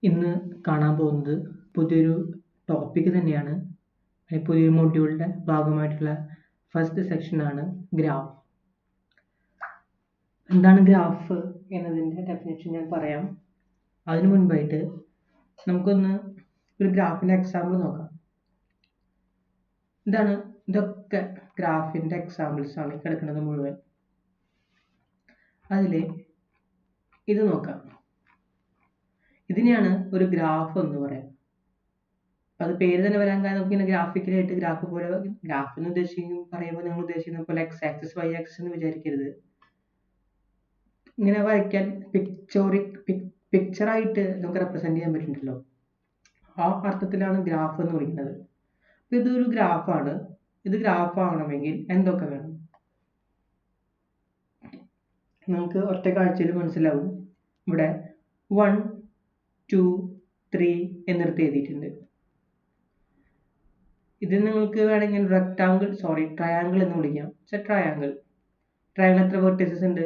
ഇന്ന് കാണാൻ പോകുന്നത് പുതിയൊരു ടോപ്പിക് തന്നെയാണ്. പുതിയൊരു മൊഡ്യൂളിൻ്റെ ഭാഗമായിട്ടുള്ള ഫസ്റ്റ് സെക്ഷനാണ് ഗ്രാഫ്. എന്താണ് ഗ്രാഫ് എന്നതിൻ്റെ ഡെഫിനിഷൻ ഞാൻ പറയാം. അതിനു മുൻപായിട്ട് നമുക്കൊന്ന് ഒരു ഗ്രാഫിൻ്റെ എക്സാമ്പിൾ നോക്കാം. ഇതൊക്കെ ഗ്രാഫിൻ്റെ എക്സാമ്പിൾസ് ആണ് കിടക്കുന്നത് മുഴുവൻ. അതിൽ ഇത് നോക്കാം. ഇതിനെയാണ് ഒരു ഗ്രാഫ് എന്ന് പറയാം. അത് പേര് തന്നെ വരാൻ കാരണം നമുക്ക് ഗ്രാഫിക്കലായിട്ട് ഗ്രാഫ് പോലെ ഗ്രാഫ് എന്ന് പറയുമ്പോൾ നമ്മൾ ഉദ്ദേശിക്കുന്ന പോലെ എക്സ് ആക്സിസ് വൈ ആക്സിസ് എന്ന് വിചാരിക്കരുത്. ഇങ്ങനെ വരയ്ക്കാൻ പിക്ചറായിട്ട് നമുക്ക് റെപ്രസെന്റ് ചെയ്യാൻ പറ്റുന്നുണ്ടല്ലോ, ആ അർത്ഥത്തിലാണ് ഗ്രാഫ് എന്ന് വിളിക്കുന്നത്. ഇതൊരു ഗ്രാഫാണ്. ഇത് ഗ്രാഫ് ആവണമെങ്കിൽ എന്തൊക്കെ വേണം? നമുക്ക് ഒറ്റ കാഴ്ചയിൽ മനസ്സിലാവും. ഇവിടെ 1, 2, 3 എന്നിടത്ത് എഴുതിയിട്ടുണ്ട്. ഇത് നിങ്ങൾക്ക് വേണമെങ്കിൽ ട്രയാങ്കിൾ എന്ന് വിളിക്കാം. ട്രയാങ്കിൾ എത്ര വെർട്ടിസസ് ഉണ്ട്?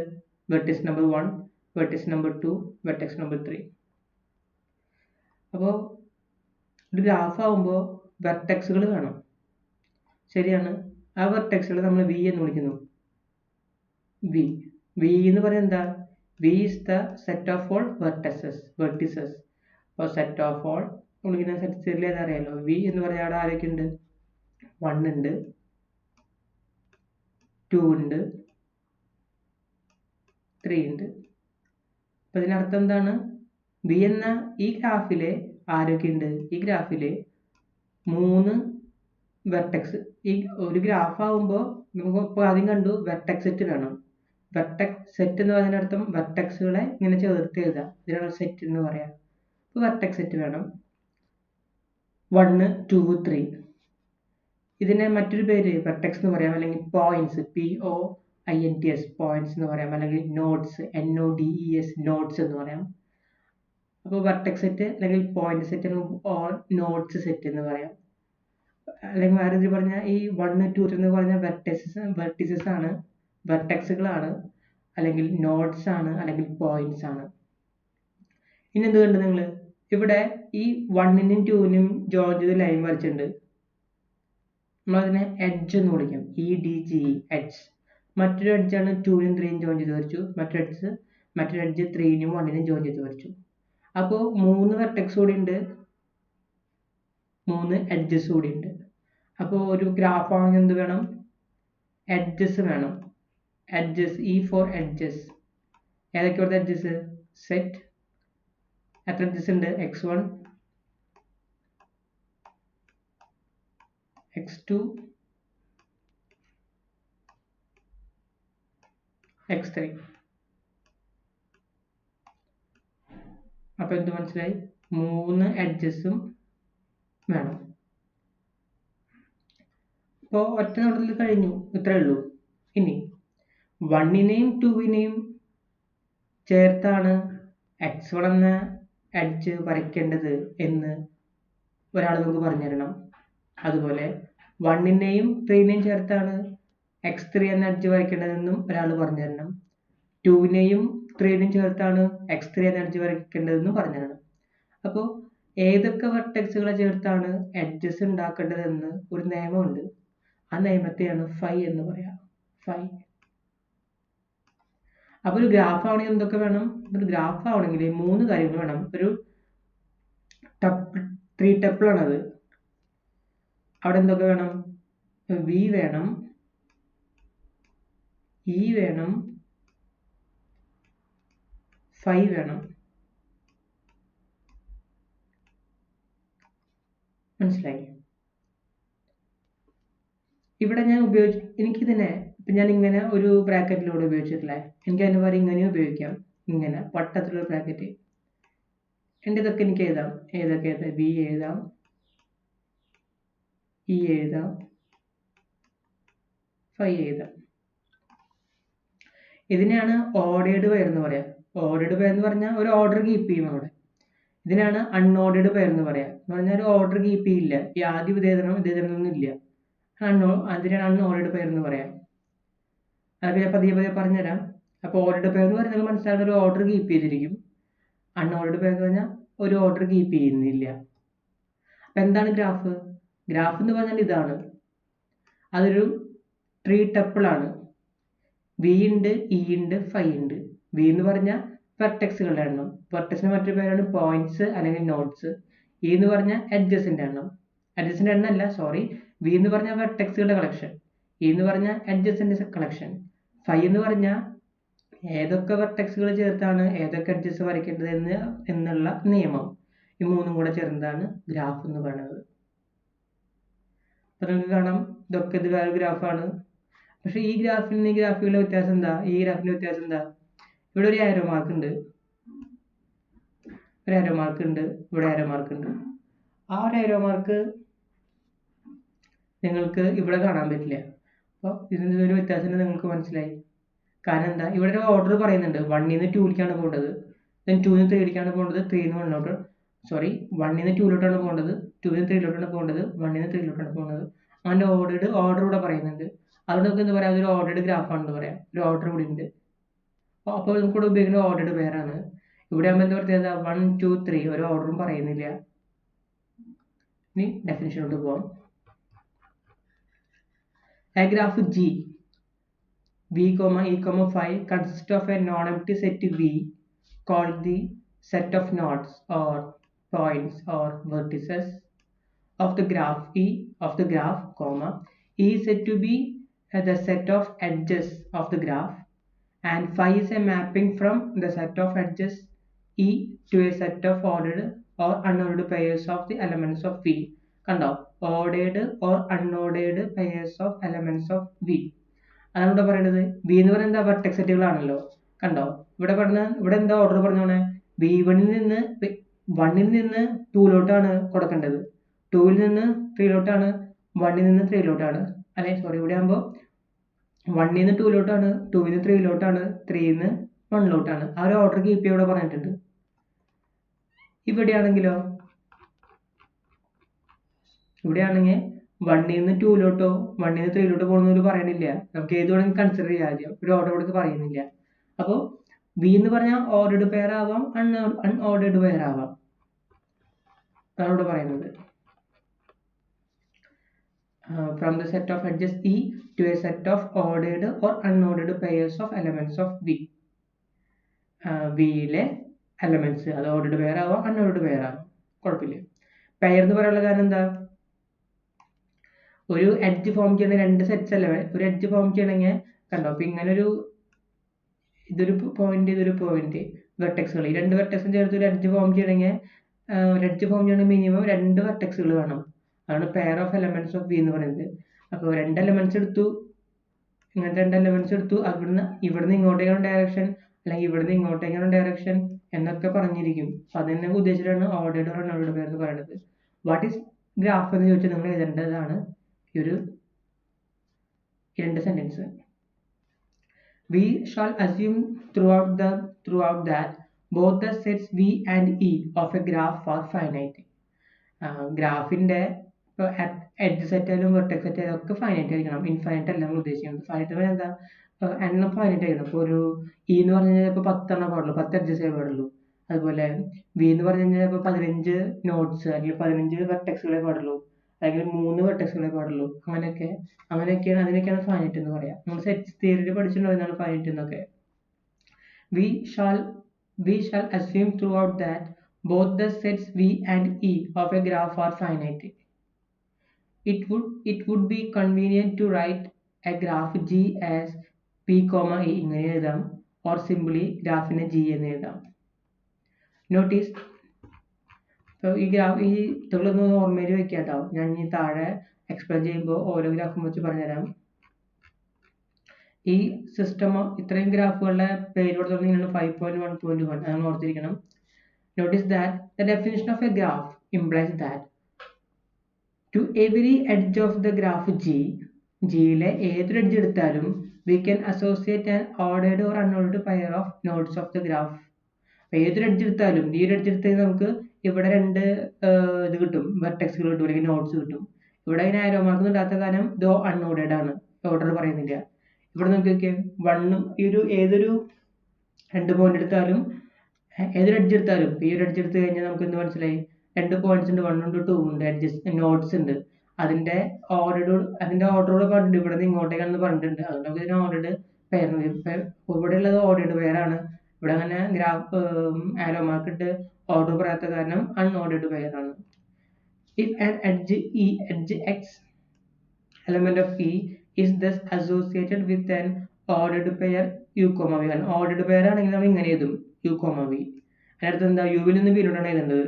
Virtus number 1, Virtus number 2, vertex number 3. അപ്പോൾ ഒരു ഗ്രാഫ് ആവുമ്പോൾ വെർട്ടെക്സുകൾ വേണം. ശരിയാണ്. ആ വെർട്ടെക്സുകൾ നമ്മൾ വി എന്ന് വിളിക്കുന്നു. വി എന്ന് പറയുന്നത് എന്താ? V is the set of all vertices. അപ്പോൾ സെറ്റ് ഓഫ് ഓൾ നമ്മളിങ്ങനെ സെറ്റിൽ അറിയാലോ. വി എന്ന് പറഞ്ഞാൽ അവിടെ ആരൊക്കെ ഉണ്ട്? 1 ഉണ്ട്, 2 ഉണ്ട്, 3 ഉണ്ട്. അപ്പൊ ഇതിനർത്ഥം എന്താണ്? വി എന്ന ഈ ഗ്രാഫിലെ ആരൊക്കെ ഉണ്ട്? ഈ ഗ്രാഫിലെ 3 വെർട്ടെക്സ്. ഈ ഒരു ഗ്രാഫ് ആവുമ്പോൾ നമുക്ക് ഇപ്പോൾ ആദ്യം കണ്ടു വെർട്ടെക്സ് സെറ്റ് വേണം. വെർട്ടെക്സ് സെറ്റ് എന്ന് പറയുന്ന അർത്ഥം വെർട്ടെക്സുകളെ ഇങ്ങനെ ചേർത്ത് എഴുതാം. ഇതിനാണ് സെറ്റ് എന്ന് പറയാം. അപ്പോൾ വെർട്ടെക്സ് സെറ്റ് വേണം. 1, 2, 3. ഇതിനെ മറ്റൊരു പേര് വെർട്ടെക്സ് എന്ന് പറയാം, അല്ലെങ്കിൽ പോയിന്റ്സ്, POINTS പോയിന്റ്സ് എന്ന് പറയാം, അല്ലെങ്കിൽ നോഡ്സ്, NODES നോഡ്സ് എന്ന് പറയാം. അപ്പോൾ വെർട്ടെക്സ് സെറ്റ് അല്ലെങ്കിൽ point set or nodes set എന്ന് പറയാം. അല്ലെങ്കിൽ വേറെ ഇതിൽ പറഞ്ഞാൽ ഈ 1, 2, 3 എന്ന് പറഞ്ഞാൽ വെർട്ടിസസ് ആണ്, വെർട്ടെക്സുകളാണ്, അല്ലെങ്കിൽ നോഡ്സ് ആണ്, അല്ലെങ്കിൽ പോയിന്റ്സ് ആണ്. ഇനി എന്ത് കണ്ടു നിങ്ങൾ? ഇവിടെ ഈ 1നും 2നും ജോയിൻ ചെയ്ത് ലൈൻ വരച്ചിട്ടുണ്ട്. നമ്മളതിനെ എഡ്ജ് എന്ന് വിളിക്കാം. EDGE edge. മറ്റൊരു എഡ്ജാണ് 2നും 3നും ജോയിൻ ചെയ്ത് വരച്ചു. മറ്റൊരു എഡ്ജ് 3നും 1നും ജോയിൻ ചെയ്ത് വരച്ചു. അപ്പോൾ 3 വെർട്ടെക്സ് കൂടി ഉണ്ട്, 3 എഡ്ജസ് കൂടി ഉണ്ട്. അപ്പോൾ ഒരു ഗ്രാഫ് ആണെങ്കിൽ എന്ത് വേണം? എഡ്ജസ് വേണം. Edges, E for edges. ഏതൊക്കെയാണ് എഡ്ജസ്? സെറ്റ്. എത്ര എഡ്ജസ് ഉണ്ട്? X1, X2, X3. അപ്പൊ എന്ത് മനസ്സിലായി? 3 എഡ്ജസും വേണം. ഇപ്പോൾ ഒറ്റ നോട്ടത്തിൽ കഴിഞ്ഞു. ഇത്രയേ ഉള്ളൂ. ഇനി 1നെയും 2നെയും ചേർത്താണ് X1 എന്ന എഡ്ജ് വരയ്ക്കേണ്ടത് എന്ന് ഒരാൾ നമുക്ക് പറഞ്ഞു തരണം. അതുപോലെ 1നെയും 3നെയും ചേർത്താണ് X3 എന്ന എഡ്ജ് വരയ്ക്കേണ്ടതെന്നും ഒരാൾ പറഞ്ഞു തരണം. 2നെയും 3നെയും ചേർത്താണ് X3 എന്ന എഡ്ജ് വരയ്ക്കേണ്ടതെന്നും പറഞ്ഞു തരണം. അപ്പോൾ ഏതൊക്കെ വെർട്ടെക്സുകളെ ചേർത്താണ് എഡ്ജസ് ഉണ്ടാക്കേണ്ടതെന്ന് ഒരു നിയമമുണ്ട്. ആ നിയമത്തെയാണ് ഫൈ എന്ന് പറയാം. ഫൈ. അപ്പൊ ഒരു ഗ്രാഫ് ആവണമെങ്കിൽ എന്തൊക്കെ വേണം? ഒരു ഗ്രാഫ് ആവണമെങ്കിൽ 3 കാര്യങ്ങൾ വേണം. ഒരു 3 ടപ്പിൾ ആണത്. അവിടെ എന്തൊക്കെ വേണം? വി വേണം, ഇ വേണം, ഫൈ വേണം. മനസ്സിലായി? ഇവിടെ ഞാൻ എനിക്കിതിനെ ഇപ്പൊ ഞാൻ ഇങ്ങനെ ഒരു ബ്രാക്കറ്റിലൂടെ ഉപയോഗിച്ചിട്ടില്ലേ, എനിക്ക് അതിന് പകരം ഇങ്ങനെ ഉപയോഗിക്കാം. ഇങ്ങനെ വട്ടത്തിലുള്ള ബ്രാക്കറ്റ്. എൻ്റെ ഇതൊക്കെ എനിക്ക് എഴുതാം. ഏതൊക്കെ എഴുതാം? വി എഴുതാം, ഇ എഴുതാം, ഫൈ എഴുതാം. ഇതിനെയാണ് ഓർഡേർഡ് പെയർ എന്ന് പറയാം. ഓർഡേർഡ് പെയർ എന്ന് പറഞ്ഞാൽ ഒരു ഓർഡർ കീപ്പ് ചെയ്യും അവിടെ. ഇതിനാണ് അൺഓർഡേർഡ് പെയർ എന്ന് പറയാം. എന്ന് പറഞ്ഞാൽ ഒരു ഓർഡർ കീപ്പ് ചെയ്യില്ല. ഈ ആദ്യം ഇതേതരം ഇല്ല. അതിനാണ് അൺഓർഡേർഡ് പെയർ എന്ന് പറയാം. അതൊക്കെ ഞാൻ പതിയെ പറഞ്ഞുതരാം. അപ്പോൾ ഓർഡേർഡ് പെയർ എന്ന് പറഞ്ഞാൽ മനസ്സിലാവുന്ന ഒരു ഓർഡർ കീപ്പ് ചെയ്തിരിക്കും. അൺഓർഡേർഡ് പെയർ എന്ന് പറഞ്ഞാൽ ഒരു ഓർഡർ കീപ്പ് ചെയ്യുന്നില്ല. അപ്പം എന്താണ് ഗ്രാഫ്? ഗ്രാഫ് എന്ന് പറഞ്ഞാൽ ഇതാണ്. അതൊരു ട്രീ ടപ്പിളാണ്. വി ഉണ്ട്, ഇ ഉണ്ട്, ഫൈ ഉണ്ട്. വി എന്ന് പറഞ്ഞാൽ വെർട്ടെക്സുകളുടെ എണ്ണം. വെർട്ടെക്സിന് മറ്റൊരു പേരാണ് പോയിന്റ്സ് അല്ലെങ്കിൽ നോട്ട്സ്. ഇ എന്ന് പറഞ്ഞാൽ എഡ്ജസിന്റെ എണ്ണം. എഡ്ജസിന്റെ എണ്ണം അല്ല, സോറി. വി എന്ന് പറഞ്ഞാൽ വെർട്ടെക്സുകളുടെ കളക്ഷൻ. ഇ എന്ന് പറഞ്ഞാൽ എഡ്ജസിന്റെ കളക്ഷൻ. ഫൈ എന്ന് പറഞ്ഞാൽ ഏതൊക്കെ വെർട്ടെക്സുകൾ ചേർത്താണ് ഏതൊക്കെ എഡ്ജസ് വരയ്ക്കേണ്ടത് എന്നുള്ള നിയമം. ഈ മൂന്നും കൂടെ ചേർന്നതാണ് ഗ്രാഫ് എന്ന് പറയുന്നത്. അപ്പൊ നമുക്ക് കാണാം, ഇത് വേറെ ഗ്രാഫാണ്. പക്ഷെ ഈ ഗ്രാഫിന് ഈ ഗ്രാഫുകളുടെ വ്യത്യാസം എന്താ? ഈ ഗ്രാഫിന്റെ വ്യത്യാസം എന്താ? ഇവിടെ ഒരു ആരോ മാർക്ക് ഉണ്ട്, ഒരു ആരോ മാർക്ക് ഉണ്ട്, ഇവിടെ ആരോ മാർക്ക് ഉണ്ട്. ആ ഒരു ആരോ മാർക്ക് നിങ്ങൾക്ക് ഇവിടെ കാണാൻ പറ്റില്ല. അപ്പോൾ ഇതിൻ്റെ ഒരു വ്യത്യാസം നിങ്ങൾക്ക് മനസ്സിലായി. കാരണം എന്താ? ഇവിടെ ഒരു ഓർഡർ പറയുന്നുണ്ട്. 1 നിന്ന് 2ലേക്കാണ് പോകേണ്ടത്, ദെൻ 2 നിന്ന് 3ലേക്കാണ് പോകേണ്ടത്, 3 നിന്ന് 1ലോട്ട്, സോറി 1 നിന്ന് 2ലോട്ടാണ് പോകേണ്ടത്, 2 നിന്ന് 3ലോട്ടാണ് പോകേണ്ടത്, 1 നിന്ന് 3ലോട്ടാണ് പോകുന്നത്. അങ്ങനെ ഓർഡർ ഇവിടെ പറയുന്നുണ്ട്. അതുകൊണ്ട് നമുക്ക് എന്താ പറയാം, അതൊരു ഓർഡർഡ് ഗ്രാഫാണെന്ന് പറയാം. ഒരു ഓർഡർ കൂടി ഉണ്ട്. അപ്പോൾ നമുക്ക് ഇവിടെ ഉപയോഗിക്കുന്ന ഓർഡർഡ് പേരാണ്. ഇവിടെ ആകുമ്പോൾ എന്താ പറയുക, 1 2 3 ഒരു ഓർഡറും പറയുന്നില്ല. ഇനി ഡെഫിനിഷനോട്ട് പോവാം. A graph G, V, E, 5 consists of a non-empty set V called the set of nodes or points or vertices of the graph E of the graph, E is said to be the set of edges of the graph, and phi is a mapping from the set of edges E to a set of ordered or unordered pairs of the elements of V. കണ്ടോ, ordered or unordered pairs of elements of V. അതാണ് ഇവിടെ പറയുന്നത്. V എന്ന് പറയുന്നത് എന്താ? Vertex സെറ്റുകളാണല്ലോ. കണ്ടോ, ഇവിടെ എന്താ ഓർഡർ പറഞ്ഞോണേ? V1 നിന്ന് 1 നിന്ന് 2ലോട്ടാണ് കൊടുക്കേണ്ടത്, 2 നിന്ന് 3ലോട്ടാണ്, 1 നിന്ന് 3ലോട്ടാണ്. അല്ലെ, സോറി, ഇവിടെ ആകുമ്പോൾ 1 നിന്ന് 2ലോട്ടാണ്, 2 നിന്ന് 3ലോട്ടാണ്, 3 നിന്ന് 1ലോട്ടാണ്. ആ ഒരു ഓർഡർ കീപ്പ് ഇവിടെ പറഞ്ഞിട്ടുണ്ട്. ഇവിടെയാണെങ്കിലോ, ഇവിടെയാണെങ്കിൽ 1 നിന്ന് 2ലോട്ടോ 1 നിന്ന് 3ലോട്ടോ പോകുന്നവര് പറയണില്ല. നമുക്ക് ഏത് വേണമെങ്കിൽ കൺസിഡർ ചെയ്യാം. ആദ്യം ഒരു ഓർഡർ കൊടുത്ത് പറയുന്നില്ല. അപ്പോൾ വി എന്ന് പറഞ്ഞാൽ ഓർഡർഡ് പെയർ ആവാം, അൺഓർഡർഡ് പെയർ ആവാം. അതാണ് ഇവിടെ പറയുന്നത്. From the set of edges E to a set of ordered or unordered pairs of elements of V. വിയിലെ എലമെന്റ്സ് അത് ഓർഡർഡ് പെയർ ആവാം, അൺഓർഡർഡ് പെയർ ആവാം, കുഴപ്പമില്ല. പെയർ എന്ന് പറയാനുള്ള കാരണം എന്താ? ഒരു എഡ്ജ് ഫോം ചെയ്യണ രണ്ട് സെറ്റ്സ് അല്ലേ ഒരു എഡ്ജ് ഫോം ചെയ്യണമെങ്കിൽ. കണ്ടോ, അപ്പൊ ഇങ്ങനെ ഇതൊരു പോയിന്റ്, ഇതൊരു പോയിന്റ്, വെർട്ടെക്സുകൾ, ഈ രണ്ട് വെർട്ടെക്സും ചേർത്ത് ഒരു എഡ്ജ് ഫോം ചെയ്യണമെങ്കിൽ മിനിമം 2 വെർട്ടെക്സുകൾ വേണം. അതാണ് pair of elements of V എന്ന് പറയുന്നത്. അപ്പോൾ 2 എലമെന്റ്സ് എടുത്തു, ഇങ്ങനത്തെ 2 എലമെന്റ്സ് എടുത്തു, ഇവിടുന്ന് ഇങ്ങോട്ടേക്കാണ് ഡയറക്ഷൻ, അല്ലെങ്കിൽ ഇവിടുന്ന് ഇങ്ങോട്ടേക്കാണ് ഡയറക്ഷൻ എന്നൊക്കെ പറഞ്ഞിരിക്കും. അപ്പൊ അതിനെ ഉദ്ദേശിച്ചിട്ടാണ് ഓർഡേർഡ് ഓർ അൺഓർഡേർഡ് പെയർ എന്ന് പറയുന്നത്. വാട്ട് ഈസ് ഗ്രാഫ് എന്ന് ചോദിച്ചാൽ നിങ്ങൾ എഴുതേണ്ടതാണ് ഈ രണ്ട് sentence. We shall assume throughout that both the sets V and E of a graph are finite. ഗ്രാഫിന്റെ എഡ്ജ് സെറ്റ് ആയാലും വെർട്ടെക്സ് സെറ്റ് ആയാലും ഒക്കെ ഫൈനൈറ്റ് ആയിരിക്കണം. ഇൻഫൈനൈറ്റ് അല്ല നമ്മൾ ഉദ്ദേശിക്കുന്നത്. ഫൈനൈറ്റ് എന്താ? എണ്ണം ഫൈനൈറ്റ് ആയിരിക്കണം. ഇപ്പോൾ ഒരു ഇ എന്ന് പറഞ്ഞു കഴിഞ്ഞാൽ ഇപ്പോൾ 10 എണ്ണം പാടുള്ളൂ, 10 എഡ്ജസേ പാടുള്ളൂ. അതുപോലെ വി എന്ന് പറഞ്ഞു കഴിഞ്ഞാൽ ഇപ്പോൾ 15 നോട്ട്സ് അല്ലെങ്കിൽ 15 വെർട്ടെക്സുകളെ പാടുള്ളൂ, അല്ലെങ്കിൽ 3 വെർട്ടെക്സുകളെ പാടുള്ളൂ. അതിനൊക്കെയാണ് ഫൈനൈറ്റ് എന്ന് പറയാം. നമ്മൾ സെറ്റ് തിയറിയിൽ പഠിച്ചിട്ടുണ്ടായിരുന്നാണ് ഫൈനൈറ്റ് എന്നൊക്കെ. We shall assume throughout that both the sets V and E of a graph are finite. It would be convenient to write a graph G as P, E ഇങ്ങനെ എഴുതാം, or simply ഗ്രാഫിനെ G എന്ന് എഴുതാം. Notice, ഈ ഇതൊന്ന് ഓർമ്മയിൽ വെക്കാട്ടോ. ഞാൻ ഈ താഴെ എക്സ്പ്ലെയിൻ ചെയ്യുമ്പോൾ ഓരോ ഗ്രാഫും വെച്ച് പറഞ്ഞുതരാം. ഈ സിസ്റ്റം ഇത്രയും ഗ്രാഫുകളുടെ പേര് കൊടുത്തിട്ടുണ്ടെങ്കിൽ 5.1.1 അതാണ് ഓർത്തിരിക്കണം. Notice that the definition of a graph implies that to every edge of the graph Gയിലെ ഏതൊരു എഡ്ജ് എടുത്താലും we can associate an ordered or unordered pair of nodes of the graph. ഏതൊരു എഡ്ജ് എടുത്താലും, ഈ ഒരു എഡ്ജ് എടുത്താൽ നമുക്ക് ഇവിടെ 2 ഇത് കിട്ടും, വെർട്ടെക്സുകൾ കിട്ടും, അല്ലെങ്കിൽ നോട്ട്സ് കിട്ടും. ഇവിടെ അതിന് ആരോ മാർക്ക് ഇടാത്ത കാരണം ഇതോ അൺഓർഡേഡ് ആണ്, ഓർഡർ പറയുന്നില്ല. ഇവിടെ നമുക്ക് ഏതൊരു 2 പോയിന്റ് എടുത്താലും ഏതൊരു എഡ്ജ് എടുത്താലും ഈ ഒരു എഡ്ജ് എടുത്ത് കഴിഞ്ഞാൽ നമുക്ക് എന്ത് മനസ്സിലായി? 2 പോയിന്റ്സ് ഉണ്ട്, 1 ഉണ്ട്, 2 ഉണ്ട്, എഡ്ജസ് നോട്ട്സ് ഉണ്ട്. അതിന്റെ ഓർഡറോട് പറഞ്ഞിട്ടുണ്ട്, ഇവിടെ നിന്ന് ഇങ്ങോട്ടേക്കാണെന്ന് പറഞ്ഞിട്ടുണ്ട്. അതുകൊണ്ട് നമുക്ക് ഇതിനെ ഓർഡേഡ് പെയർ. ഇവിടെ ഉള്ളത് ഓർഡേഡ് പെയർ ആണ്. ഇവിടെ അങ്ങനെ ഗ്രാഫ് ആരോ മാർക്ക് ഇട്ട് ഓർഡർ പറയാത്ത കാരണം അൺഓർഡേഡ് പെയർ ആണ്. If an edge x element of E is thus associated with an ordered pair u, v. Ordered pair ആണെങ്കിൽ നമ്മൾ ഇങ്ങനെ എഴുതും u, v. അതിനടുത്ത് എന്താ? യുവിൽ നിന്ന് ബിയിലോട്ടാണ് എഴുതേണ്ടത്.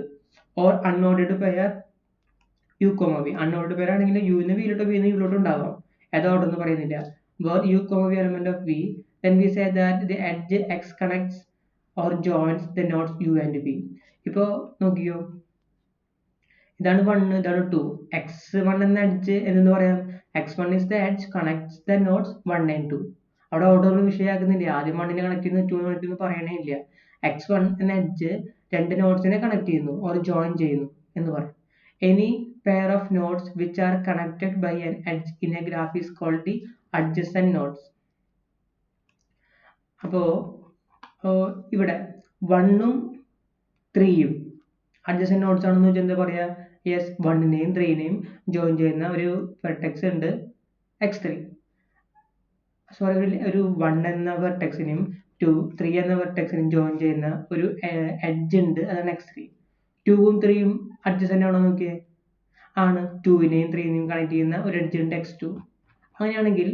Or unordered pair u, v. Unordered pair ആണെങ്കിൽ യുവിന് ബിയിലോട്ടോ ബിന്ന് യുയിലോട്ടോ ഉണ്ടാവാം. ഏതാ ഓർഡർ എന്ന് പറയുന്നില്ല. Where u, v element of V, then we say that the edge x connects or joins the nodes u and v. ഇപ്പോ നോക്കിയോ, ഇതാണ് 1, ഇതാണ് 2. x1 എന്ന എഡ്ജ് എന്ന് പറയാം. x1 is the edge connects the nodes 1 and 2. അവിടെ order വിഷയമാക്കുന്നില്ല. ആദ്യം 1നെ connect ചെയ്യുന്നു, 2 കണക്ട് ചെയ്യുന്നു പറയണേ ഇല്ല. x1 എന്ന എഡ്ജ് 2 നോഡ്സിനെ കണക്ട് ചെയ്യുന്നു ഓർ ജോയിൻ ചെയ്യുന്നു എന്ന് പറയും. Any pair of nodes which are connected by an edge in a graph is called the adjacent nodes. അപ്പോ ഇവിടെ 1ഉം 3ഉം adjacent nodes ആണെന്ന് വെച്ചാൽ എന്താ പറയാ? യെസ്, 1നെയും 3നെയും ജോയിൻ ചെയ്യുന്ന ഒരു വെർട്ടെക്സ് ഉണ്ട് x3. സോറി, ഒരു 1 എന്ന വെർട്ടെക്സിനെയും 3 എന്ന വെർട്ടെക്സിനെയും ജോയിൻ ചെയ്യുന്ന ഒരു എഡ്ജ് ഉണ്ട്, അതാണ് x3. 2ഉം 3ഉം അഡ്ജസന്റ് ആണോ നോക്കിയേ? ആണ്. 2നെയും 3നെയും കണക്ട് ചെയ്യുന്ന ഒരു എഡ്ജ് ഉണ്ട് x2. അങ്ങനെയാണെങ്കിൽ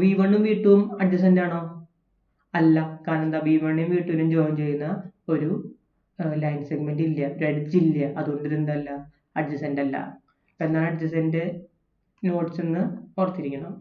v1ഉം v2ഉം അഡ്ജസന്റ് ആണോ? അല്ല. കാരണം എന്താ? v1നെയും v2നെയും ജോയിൻ ചെയ്യുന്ന ഒരു ലൈൻ സെഗ്മെന്റ് ഇല്ല, ഒരു എഡ്ജ് ഇല്ല. അതുകൊണ്ട് ഇത് എന്തല്ല? അഡ്ജസന്റ് അല്ല. എന്താണ് അഡ്ജസന്റ് നോഡ്സ് എന്ന് ഓർത്തിരിക്കണം.